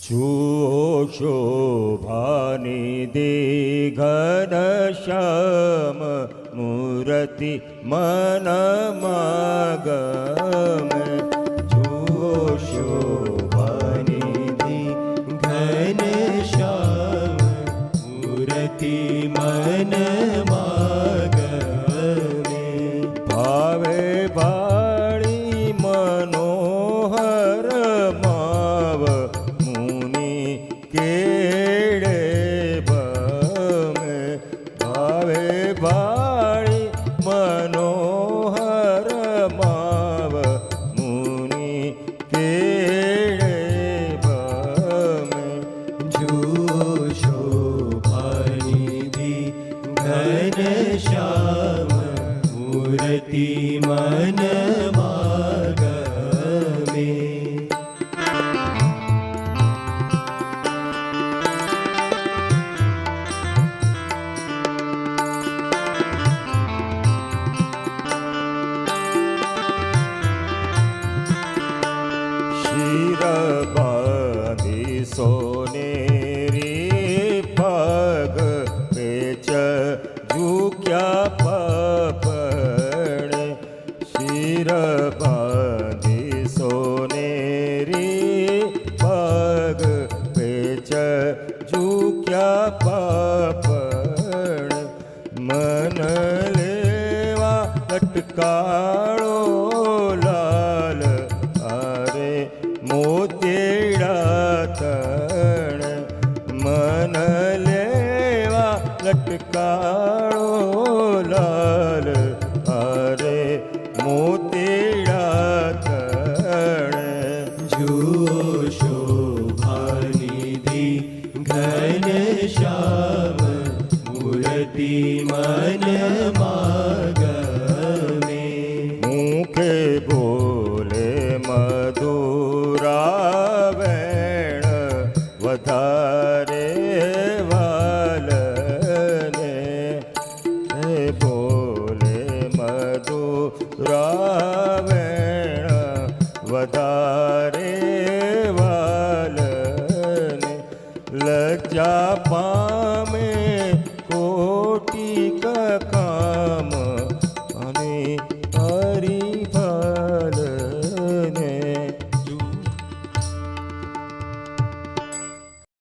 જુઓ શોભાનિધિ ઘનશ્યામ મૂર્તિ મનમાં ગમે. જુઓ શોભાનિધિ ઘનશ્યામ મૂર્તિ મનમાં ગમે. ભાવે ભાળી મનોહર માવ મુનિ કેળે ભમે. ભાવે ભાળી મનોહર માવ મુનિ કેળે ભમે. જુઓ શોભાનિધિ ઘનશ્યામ મૂર્તિ મનમાં ગમે. શિર બાંધી સોનેરી પગ પેચ ઝૂક્યા પપડે. શિર બાંધી સોનેરી પગ પેચ ઝૂક્યા પપડે. મન લેવા લટકાળો લાલ અરે મોતીડા તણ. મન લેવા લટકાળો લાલ અરે મોતીડા તણ. જુઓ શોભાનિધિ ઘનશ્યામ મૂર્તિ મનમાં ગમે. મુખે બોલે મધુરા વેણ વધારે વાલને. બોલે મધુરા